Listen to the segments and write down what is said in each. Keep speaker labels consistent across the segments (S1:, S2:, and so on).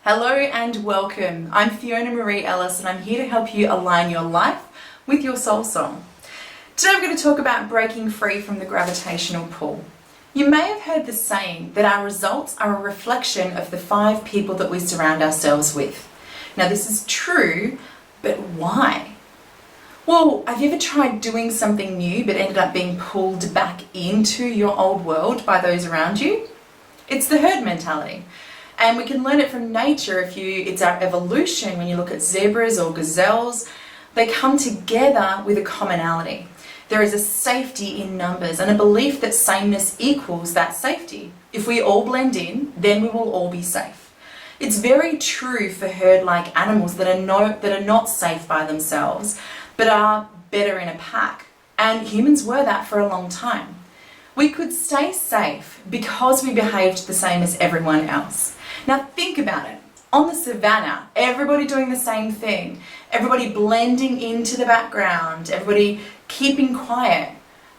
S1: Hello and welcome. I'm Fiona Marie Ellis and I'm here to help you align your life with your soul song. Today we're going to talk about breaking free from the gravitational pull. You may have heard the saying that our results are a reflection of the 5 people that we surround ourselves with. Now this is true, but why? Well, have you ever tried doing something new but ended up being pulled back into your old world by those around you? It's the herd mentality. And we can learn it from nature. It's our evolution. When you look at zebras or gazelles, they come together with a commonality. There is a safety in numbers and a belief that sameness equals that safety. If we all blend in, then we will all be safe. It's very true for herd-like animals that are not safe by themselves, but are better in a pack. And humans were that for a long time. We could stay safe because we behaved the same as everyone else. Now think about it. On the savannah, everybody doing the same thing, everybody blending into the background, everybody keeping quiet.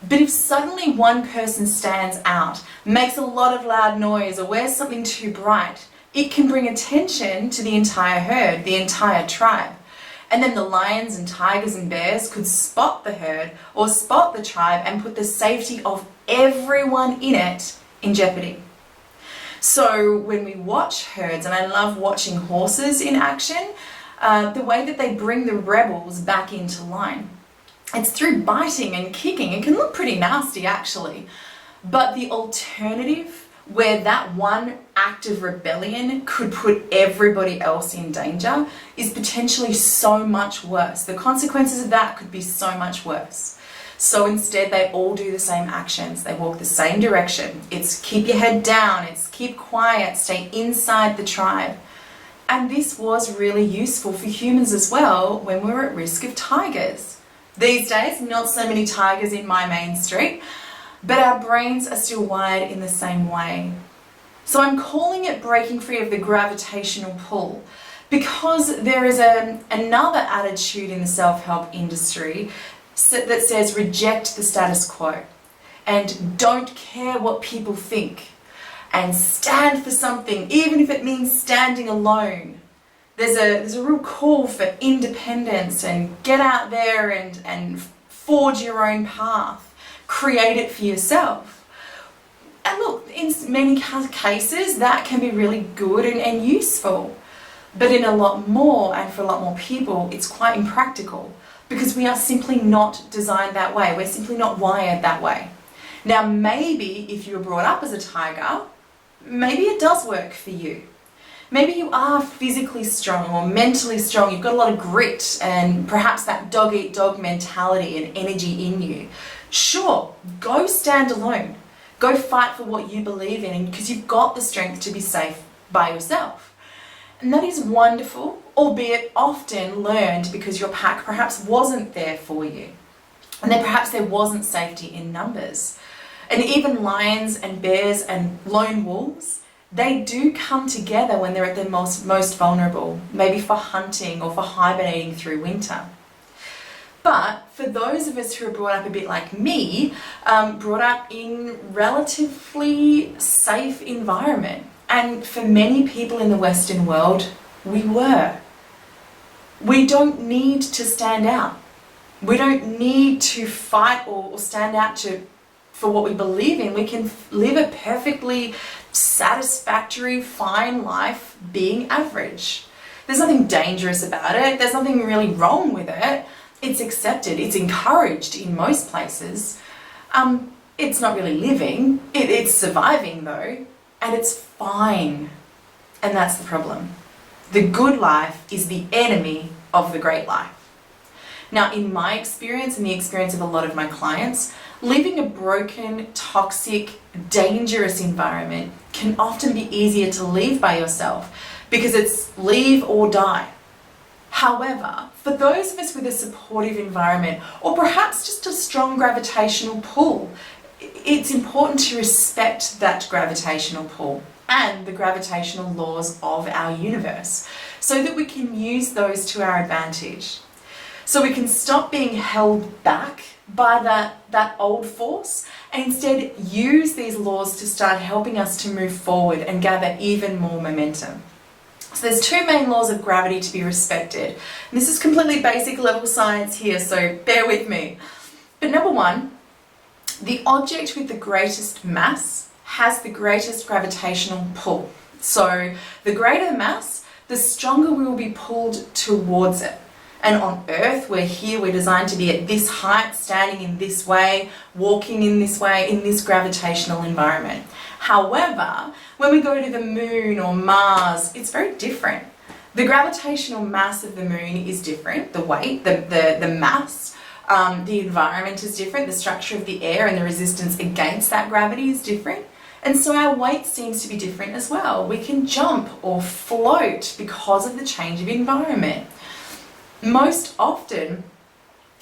S1: But if suddenly one person stands out, makes a lot of loud noise, or wears something too bright, it can bring attention to the entire herd, the entire tribe. And then the lions and tigers and bears could spot the herd or spot the tribe and put the safety of everyone in it in jeopardy. So when we watch herds, and I love watching horses in action, the way that they bring the rebels back into line, it's through biting and kicking. It can look pretty nasty actually, but the alternative, where that one act of rebellion could put everybody else in danger, is potentially so much worse. The consequences of that could be so much worse. So instead they all do the same actions. They walk the same direction. It's keep your head down, it's keep quiet, stay inside the tribe. And this was really useful for humans as well when we were at risk of tigers. These days, not so many tigers in my main street, but our brains are still wired in the same way. So I'm calling it breaking free of the gravitational pull, because there is another attitude in the self-help industry that says reject the status quo and don't care what people think and stand for something, even if it means standing alone. There's a real call for independence and get out there and forge your own path, create it for yourself. And look, in many cases that can be really good and useful, but in a lot more and for a lot more people it's quite impractical, because we are simply not designed that way. We're simply not wired that way. Now maybe if you were brought up as a tiger, maybe it does work for you. Maybe you are physically strong or mentally strong, you've got a lot of grit and perhaps that dog-eat-dog mentality and energy in you. Sure, go stand alone. Go fight for what you believe in, because you've got the strength to be safe by yourself. And that is wonderful, albeit often learned because your pack perhaps wasn't there for you. And then perhaps there wasn't safety in numbers. And even lions and bears and lone wolves, they do come together when they're at their most vulnerable, maybe for hunting or for hibernating through winter. But for those of us who are brought up a bit like me, brought up in relatively safe environment, and for many people in the Western world, we were. We don't need to stand out. We don't need to fight or stand out for what we believe in. We can live a perfectly satisfactory, fine life being average. There's nothing dangerous about it. There's nothing really wrong with it. It's accepted. It's encouraged in most places. It's not really living. It's surviving though. And it's fine. And that's the problem. The good life is the enemy of the great life. Now, in my experience and the experience of a lot of my clients, living a broken, toxic, dangerous environment can often be easier to leave by yourself, because it's leave or die. However, for those of us with a supportive environment, or perhaps just a strong gravitational pull, it's important to respect that gravitational pull and the gravitational laws of our universe, so that we can use those to our advantage. So we can stop being held back by that old force and instead use these laws to start helping us to move forward and gather even more momentum. So there's two main laws of gravity to be respected. And this is completely basic level science here, so bear with me. But number one, the object with the greatest mass has the greatest gravitational pull. So the greater the mass, the stronger we will be pulled towards it. And on Earth, we're designed to be at this height, standing in this way, walking in this way, in this gravitational environment. However, when we go to the moon or Mars, it's very different. The gravitational mass of the moon is different, the weight, the mass, the environment is different, the structure of the air and the resistance against that gravity is different. And so our weight seems to be different as well. We can jump or float because of the change of environment. Most often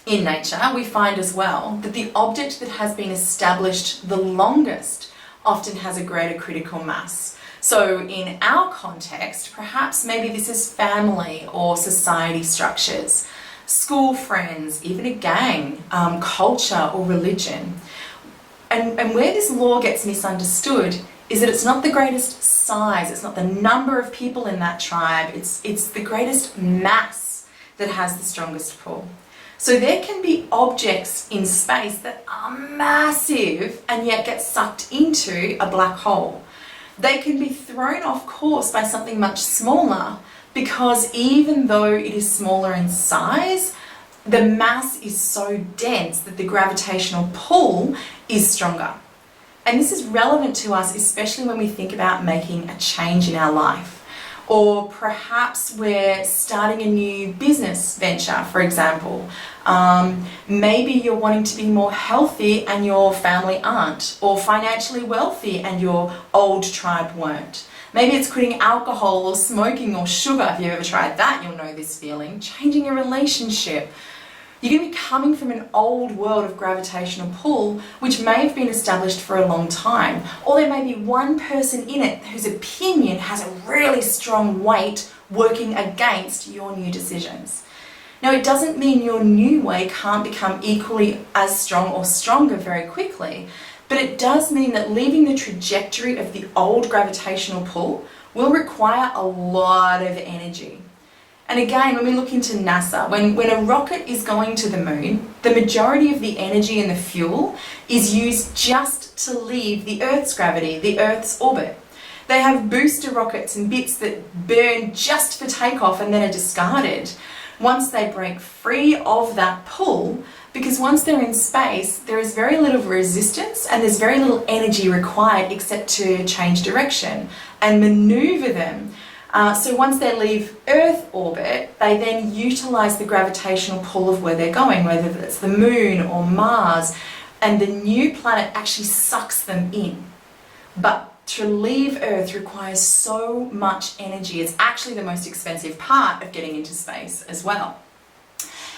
S1: in nature, we find as well that the object that has been established the longest often has a greater critical mass. So in our context, perhaps maybe this is family or society structures, school friends, even a gang, culture or religion. And where this law gets misunderstood is that it's not the greatest size, it's not the number of people in that tribe, it's the greatest mass that has the strongest pull. So there can be objects in space that are massive and yet get sucked into a black hole. They can be thrown off course by something much smaller because even though it is smaller in size, the mass is so dense that the gravitational pull is stronger. And this is relevant to us, especially when we think about making a change in our life. Or perhaps we're starting a new business venture, for example. Maybe you're wanting to be more healthy and your family aren't, or financially wealthy and your old tribe weren't. Maybe it's quitting alcohol or smoking or sugar. If you've ever tried that, you'll know this feeling. Changing a relationship. You're going to be coming from an old world of gravitational pull, which may have been established for a long time. Or there may be one person in it whose opinion has a really strong weight working against your new decisions. Now, it doesn't mean your new way can't become equally as strong or stronger very quickly, but it does mean that leaving the trajectory of the old gravitational pull will require a lot of energy. And again, when we look into NASA, when a rocket is going to the moon, the majority of the energy and the fuel is used just to leave the Earth's gravity, the Earth's orbit. They have booster rockets and bits that burn just for takeoff and then are discarded once they break free of that pull, because once they're in space, there is very little resistance and there's very little energy required except to change direction and maneuver them. So once they leave Earth orbit, they then utilize the gravitational pull of where they're going, whether it's the moon or Mars, and the new planet actually sucks them in. But to leave Earth requires so much energy. It's actually the most expensive part of getting into space as well.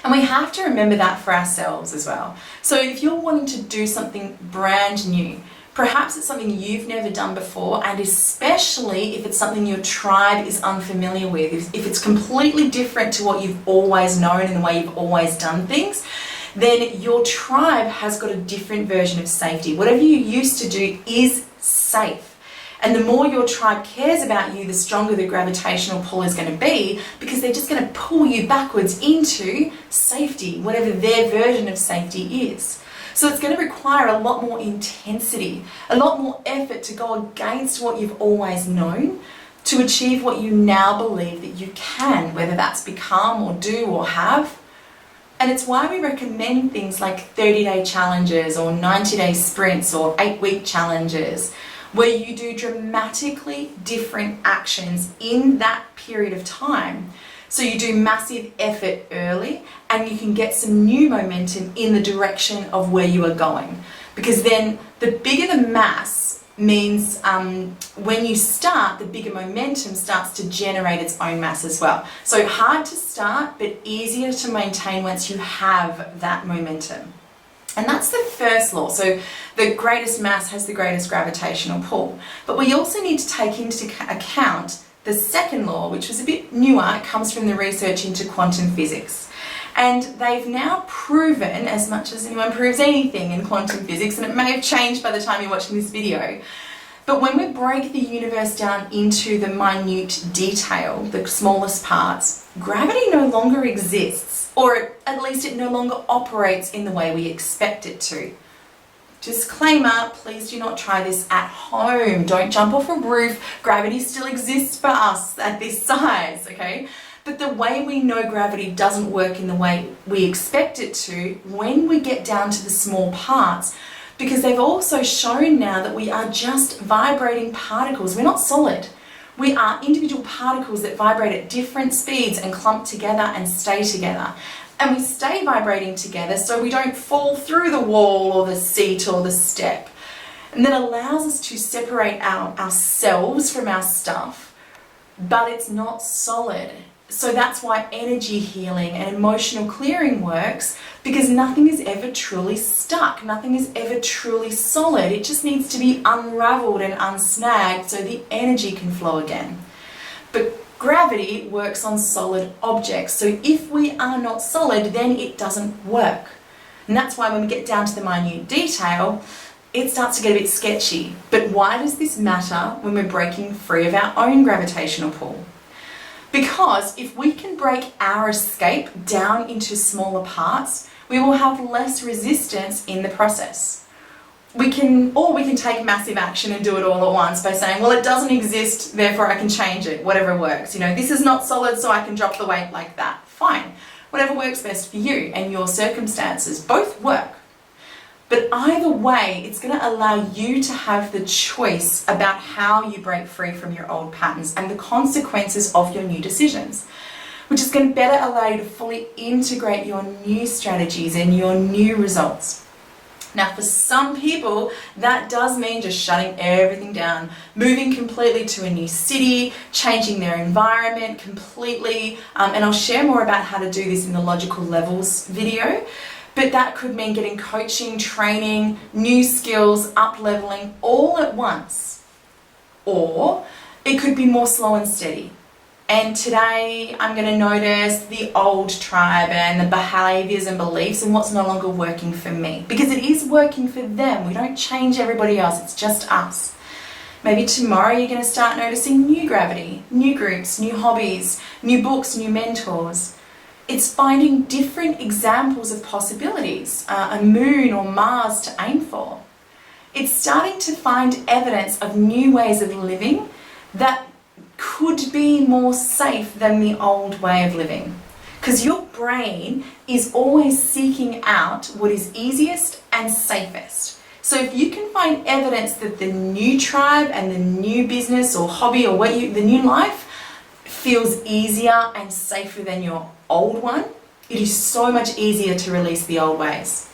S1: And we have to remember that for ourselves as well. So if you're wanting to do something brand new, perhaps it's something you've never done before, and especially if it's something your tribe is unfamiliar with, if it's completely different to what you've always known and the way you've always done things, then your tribe has got a different version of safety. Whatever you used to do is safe. And the more your tribe cares about you, the stronger the gravitational pull is going to be, because they're just going to pull you backwards into safety, whatever their version of safety is. So it's going to require a lot more intensity, a lot more effort to go against what you've always known to achieve what you now believe that you can, whether that's become or do or have. And it's why we recommend things like 30-day challenges or 90-day sprints or 8-week challenges, where you do dramatically different actions in that period of time. So you do massive effort early and you can get some new momentum in the direction of where you are going. Because then the bigger the mass means when you start, the bigger momentum starts to generate its own mass as well. So hard to start, but easier to maintain once you have that momentum. And that's the first law. So the greatest mass has the greatest gravitational pull. But we also need to take into account the second law, which was a bit newer. It comes from the research into quantum physics. And they've now proven, as much as anyone proves anything in quantum physics, and it may have changed by the time you're watching this video, But when we break the universe down into the minute detail, the smallest parts, gravity no longer exists, or at least it no longer operates in the way we expect it to. Disclaimer, please do not try this at home. Don't jump off a roof. Gravity still exists for us at this size, okay? But the way we know gravity doesn't work in the way we expect it to, when we get down to the small parts, because they've also shown now that we are just vibrating particles. We're not solid. We are individual particles that vibrate at different speeds and clump together and stay together. And we stay vibrating together so we don't fall through the wall or the seat or the step. And that allows us to separate ourselves from our stuff, but it's not solid. So that's why energy healing and emotional clearing works, because nothing is ever truly stuck. Nothing is ever truly solid. It just needs to be unraveled and unsnagged so the energy can flow again. But gravity works on solid objects. So if we are not solid, then it doesn't work. And that's why when we get down to the minute detail, it starts to get a bit sketchy. But why does this matter when we're breaking free of our own gravitational pull? Because if we can break our escape down into smaller parts, we will have less resistance in the process. We can take massive action and do it all at once by saying, well, it doesn't exist, therefore I can change it, whatever works. You know, this is not solid, so I can drop the weight like that. Fine. Whatever works best for you and your circumstances, both work. But either way, it's going to allow you to have the choice about how you break free from your old patterns and the consequences of your new decisions, which is going to better allow you to fully integrate your new strategies and your new results. Now, for some people, that does mean just shutting everything down, moving completely to a new city, changing their environment completely, and I'll share more about how to do this in the logical levels video. But that could mean getting coaching, training, new skills, up-leveling all at once. Or it could be more slow and steady. And today I'm going to notice the old tribe and the behaviours and beliefs and what's no longer working for me. Because it is working for them. We don't change everybody else, it's just us. Maybe tomorrow you're going to start noticing new gravity, new groups, new hobbies, new books, new mentors. It's finding different examples of possibilities, a moon or Mars to aim for. It's starting to find evidence of new ways of living that could be more safe than the old way of living. Because your brain is always seeking out what is easiest and safest. So if you can find evidence that the new tribe and the new business or hobby or the new life feels easier and safer than your old one, it is so much easier to release the old ways.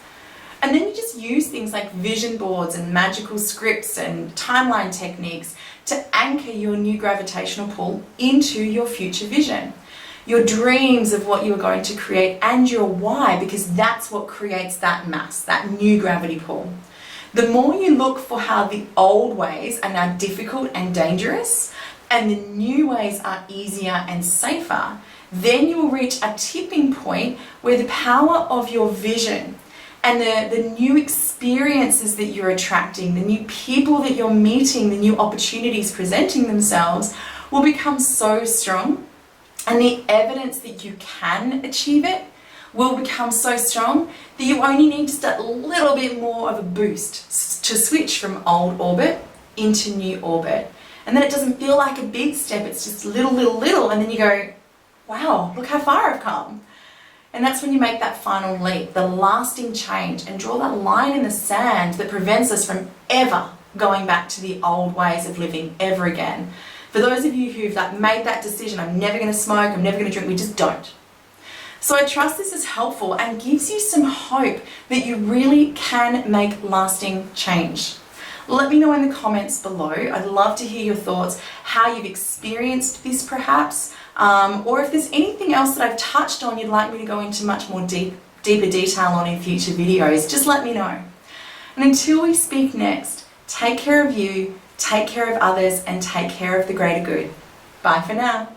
S1: And then you just use things like vision boards and magical scripts and timeline techniques to anchor your new gravitational pull into your future vision, your dreams of what you are going to create and your why, because that's what creates that mass, that new gravity pull. The more you look for how the old ways are now difficult and dangerous, and the new ways are easier and safer, then you will reach a tipping point where the power of your vision and the new experiences that you're attracting, the new people that you're meeting, the new opportunities presenting themselves will become so strong, and the evidence that you can achieve it will become so strong that you only need just a little bit more of a boost to switch from old orbit into new orbit. And then it doesn't feel like a big step, it's just little, and then you go, wow, look how far I've come. And that's when you make that final leap, the lasting change, and draw that line in the sand that prevents us from ever going back to the old ways of living ever again. For those of you who've made that decision, I'm never going to smoke, I'm never going to drink, we just don't. So I trust this is helpful and gives you some hope that you really can make lasting change. Let me know in the comments below. I'd love to hear your thoughts, how you've experienced this perhaps, or if there's anything else that I've touched on you'd like me to go into much more deeper detail on in future videos, just let me know. And until we speak next, take care of you, take care of others, and take care of the greater good. Bye for now.